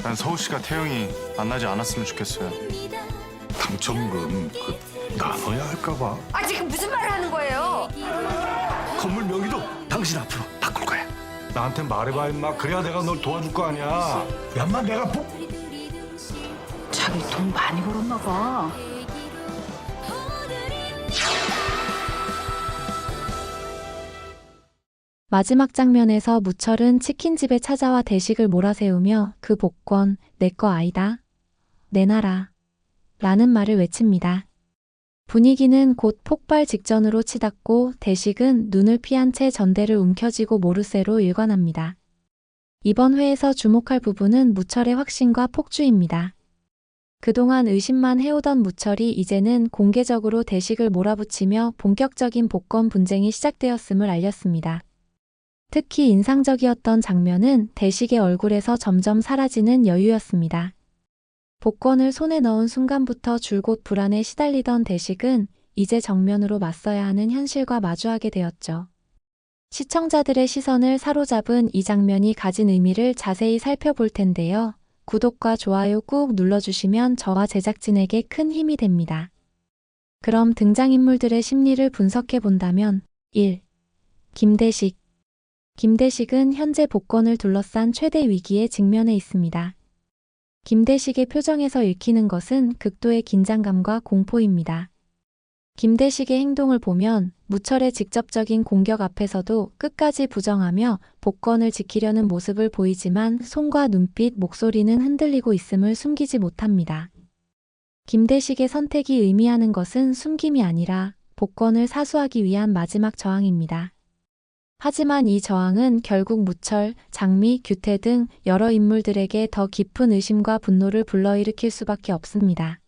난 서울시가 태영이 만나지 않았으면 좋겠어요. 당첨금 나눠야 할까봐. 아, 지금 무슨 말을 하는 거예요? 건물 명의도 당신 앞으로 바꿀 거야. 나한테 말해봐 임마. 그래야 내가 널 도와줄 거 아니야. 야마 내가 자기 돈 많이 벌었나 봐. 마지막 장면에서 무철은 치킨집에 찾아와 대식을 몰아세우며 그 복권 내 거 아이다. 내놔라. 라는 말을 외칩니다. 분위기는 곧 폭발 직전으로 치닫고 대식은 눈을 피한 채 전대를 움켜쥐고 모르쇠로 일관합니다. 이번 회에서 주목할 부분은 무철의 확신과 폭주입니다. 그동안 의심만 해오던 무철이 이제는 공개적으로 대식을 몰아붙이며 본격적인 복권 분쟁이 시작되었음을 알렸습니다. 특히 인상적이었던 장면은 대식의 얼굴에서 점점 사라지는 여유였습니다. 복권을 손에 넣은 순간부터 줄곧 불안에 시달리던 대식은 이제 정면으로 맞서야 하는 현실과 마주하게 되었죠. 시청자들의 시선을 사로잡은 이 장면이 가진 의미를 자세히 살펴볼 텐데요. 구독과 좋아요 꾹 눌러주시면 저와 제작진에게 큰 힘이 됩니다. 그럼 등장인물들의 심리를 분석해 본다면 1. 김대식. 김대식은 현재 복권을 둘러싼 최대 위기에 직면해 있습니다. 김대식의 표정에서 읽히는 것은 극도의 긴장감과 공포입니다. 김대식의 행동을 보면 무철의 직접적인 공격 앞에서도 끝까지 부정하며 복권을 지키려는 모습을 보이지만 손과 눈빛, 목소리는 흔들리고 있음을 숨기지 못합니다. 김대식의 선택이 의미하는 것은 숨김이 아니라 복권을 사수하기 위한 마지막 저항입니다. 하지만 이 저항은 결국 무철, 장미, 규태 등 여러 인물들에게 더 깊은 의심과 분노를 불러일으킬 수밖에 없습니다.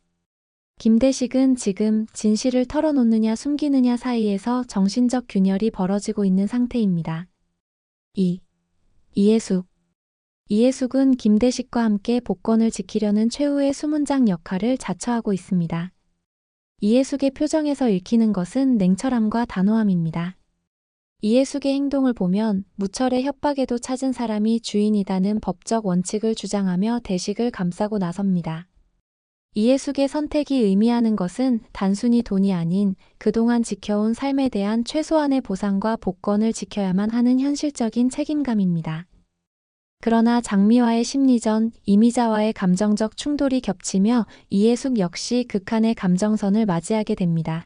김대식은 지금 진실을 털어놓느냐 숨기느냐 사이에서 정신적 균열이 벌어지고 있는 상태입니다. 2. 이해숙. 이해숙은 김대식과 함께 복권을 지키려는 최후의 수문장 역할을 자처하고 있습니다. 이해숙의 표정에서 읽히는 것은 냉철함과 단호함입니다. 이해숙의 행동을 보면 무철의 협박에도 찾은 사람이 주인이다는 법적 원칙을 주장하며 대식을 감싸고 나섭니다. 이해숙의 선택이 의미하는 것은 단순히 돈이 아닌 그동안 지켜온 삶에 대한 최소한의 보상과 복권을 지켜야만 하는 현실적인 책임감입니다. 그러나 장미와의 심리전, 이미자와의 감정적 충돌이 겹치며 이해숙 역시 극한의 감정선을 맞이하게 됩니다.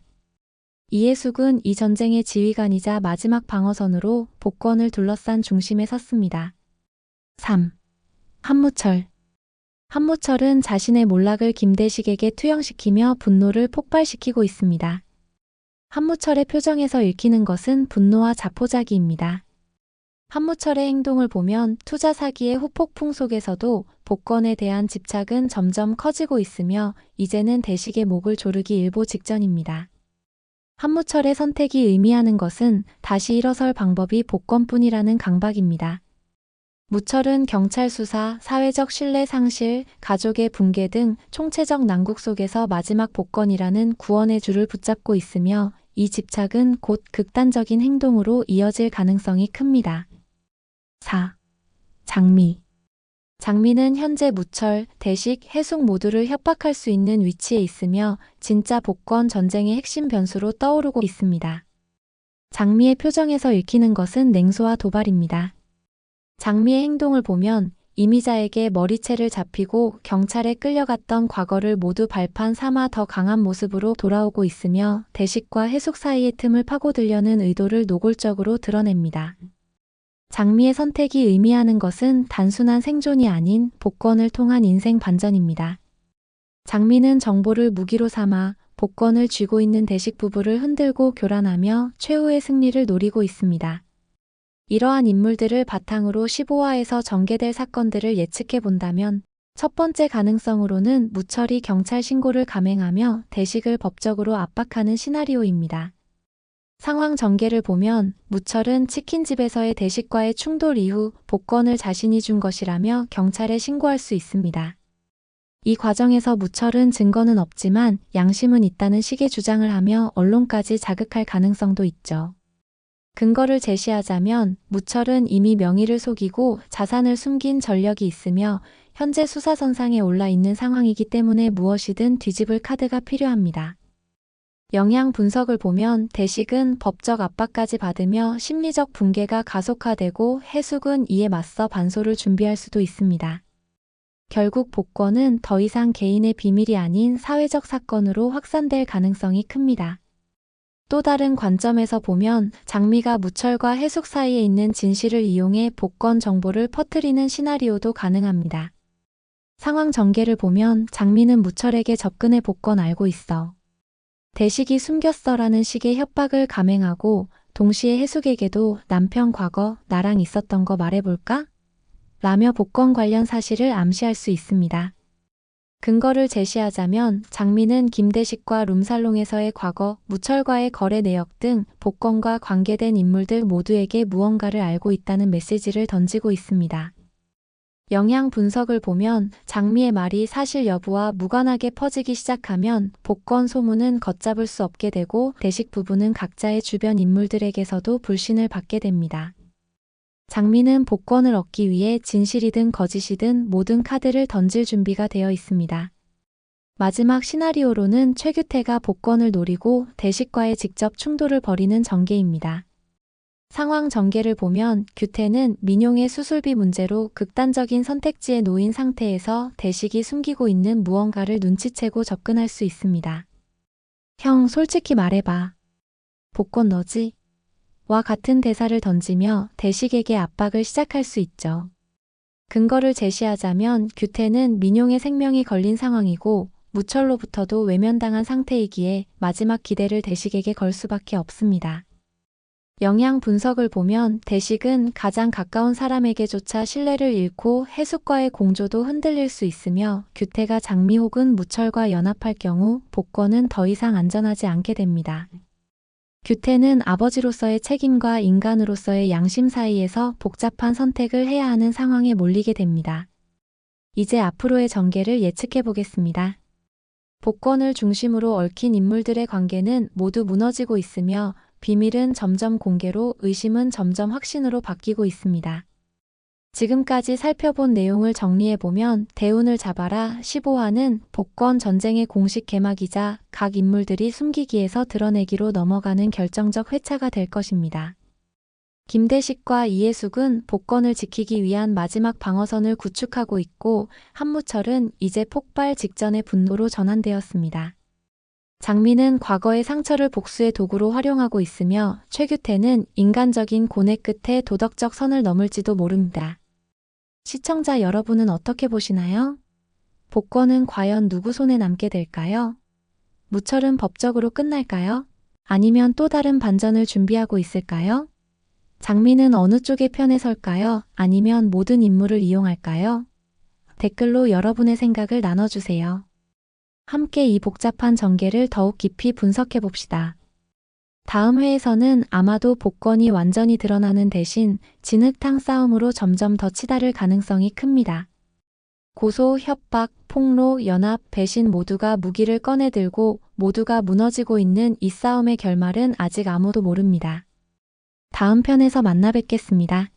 이해숙은 이 전쟁의 지휘관이자 마지막 방어선으로 복권을 둘러싼 중심에 섰습니다. 3. 한무철. 한무철은 자신의 몰락을 김대식에게 투영시키며 분노를 폭발시키고 있습니다. 한무철의 표정에서 읽히는 것은 분노와 자포자기입니다. 한무철의 행동을 보면 투자 사기의 후폭풍 속에서도 복권에 대한 집착은 점점 커지고 있으며 이제는 대식의 목을 조르기 일보 직전입니다. 한무철의 선택이 의미하는 것은 다시 일어설 방법이 복권뿐이라는 강박입니다. 무철은 경찰 수사, 사회적 신뢰 상실, 가족의 붕괴 등 총체적 난국 속에서 마지막 복권이라는 구원의 줄을 붙잡고 있으며 이 집착은 곧 극단적인 행동으로 이어질 가능성이 큽니다. 4. 장미. 장미는 현재 무철, 대식, 해숙 모두를 협박할 수 있는 위치에 있으며 진짜 복권 전쟁의 핵심 변수로 떠오르고 있습니다. 장미의 표정에서 읽히는 것은 냉소와 도발입니다. 장미의 행동을 보면 이미자에게 머리채를 잡히고 경찰에 끌려갔던 과거를 모두 발판 삼아 더 강한 모습으로 돌아오고 있으며 대식과 해숙 사이의 틈을 파고들려는 의도를 노골적으로 드러냅니다. 장미의 선택이 의미하는 것은 단순한 생존이 아닌 복권을 통한 인생 반전입니다. 장미는 정보를 무기로 삼아 복권을 쥐고 있는 대식 부부를 흔들고 교란하며 최후의 승리를 노리고 있습니다. 이러한 인물들을 바탕으로 15화에서 전개될 사건들을 예측해 본다면 첫 번째 가능성으로는 무철이 경찰 신고를 감행하며 대식을 법적으로 압박하는 시나리오입니다. 상황 전개를 보면 무철은 치킨집에서의 대식과의 충돌 이후 복권을 자신이 준 것이라며 경찰에 신고할 수 있습니다. 이 과정에서 무철은 증거는 없지만 양심은 있다는 식의 주장을 하며 언론까지 자극할 가능성도 있죠. 근거를 제시하자면 무철은 이미 명의를 속이고 자산을 숨긴 전력이 있으며 현재 수사선상에 올라 있는 상황이기 때문에 무엇이든 뒤집을 카드가 필요합니다. 영향 분석을 보면 대식은 법적 압박까지 받으며 심리적 붕괴가 가속화되고 해숙은 이에 맞서 반소를 준비할 수도 있습니다. 결국 복권은 더 이상 개인의 비밀이 아닌 사회적 사건으로 확산될 가능성이 큽니다. 또 다른 관점에서 보면 장미가 무철과 해숙 사이에 있는 진실을 이용해 복권 정보를 퍼뜨리는 시나리오도 가능합니다. 상황 전개를 보면 장미는 무철에게 접근해 복권 알고 있어. 대식이 숨겼어라는 식의 협박을 감행하고 동시에 해숙에게도 남편 과거 나랑 있었던 거 말해볼까? 라며 복권 관련 사실을 암시할 수 있습니다. 근거를 제시하자면 장미는 김대식과 룸살롱에서의 과거, 무철과의 거래 내역 등 복권과 관계된 인물들 모두에게 무언가를 알고 있다는 메시지를 던지고 있습니다. 영향 분석을 보면 장미의 말이 사실 여부와 무관하게 퍼지기 시작하면 복권 소문은 걷잡을 수 없게 되고 대식 부부는 각자의 주변 인물들에게서도 불신을 받게 됩니다. 장미는 복권을 얻기 위해 진실이든 거짓이든 모든 카드를 던질 준비가 되어 있습니다. 마지막 시나리오로는 최규태가 복권을 노리고 대식과의 직접 충돌을 벌이는 전개입니다. 상황 전개를 보면 규태는 민용의 수술비 문제로 극단적인 선택지에 놓인 상태에서 대식이 숨기고 있는 무언가를 눈치채고 접근할 수 있습니다. 형, 솔직히 말해봐. 복권 너지? 와 같은 대사를 던지며 대식에게 압박을 시작할 수 있죠. 근거를 제시하자면 규태는 민용의 생명이 걸린 상황이고 무철로부터도 외면당한 상태이기에 마지막 기대를 대식에게 걸 수밖에 없습니다. 영향 분석을 보면 대식은 가장 가까운 사람에게조차 신뢰를 잃고 해숙과의 공조도 흔들릴 수 있으며 규태가 장미 혹은 무철과 연합할 경우 복권은 더 이상 안전하지 않게 됩니다. 규태는 아버지로서의 책임과 인간으로서의 양심 사이에서 복잡한 선택을 해야 하는 상황에 몰리게 됩니다. 이제 앞으로의 전개를 예측해 보겠습니다. 복권을 중심으로 얽힌 인물들의 관계는 모두 무너지고 있으며 비밀은 점점 공개로 의심은 점점 확신으로 바뀌고 있습니다. 지금까지 살펴본 내용을 정리해보면 대운을 잡아라 15화는 복권 전쟁의 공식 개막이자 각 인물들이 숨기기에서 드러내기로 넘어가는 결정적 회차가 될 것입니다. 김대식과 이해숙은 복권을 지키기 위한 마지막 방어선을 구축하고 있고 한무철은 이제 폭발 직전의 분노로 전환되었습니다. 장미는 과거의 상처를 복수의 도구로 활용하고 있으며 최규태는 인간적인 고뇌 끝에 도덕적 선을 넘을지도 모릅니다. 시청자 여러분은 어떻게 보시나요? 복권은 과연 누구 손에 남게 될까요? 무철은 법적으로 끝날까요? 아니면 또 다른 반전을 준비하고 있을까요? 장미는 어느 쪽의 편에 설까요? 아니면 모든 인물을 이용할까요? 댓글로 여러분의 생각을 나눠주세요. 함께 이 복잡한 전개를 더욱 깊이 분석해 봅시다. 다음 회에서는 아마도 복권이 완전히 드러나는 대신 진흙탕 싸움으로 점점 더 치달을 가능성이 큽니다. 고소, 협박, 폭로, 연합, 배신 모두가 무기를 꺼내들고 모두가 무너지고 있는 이 싸움의 결말은 아직 아무도 모릅니다. 다음 편에서 만나 뵙겠습니다.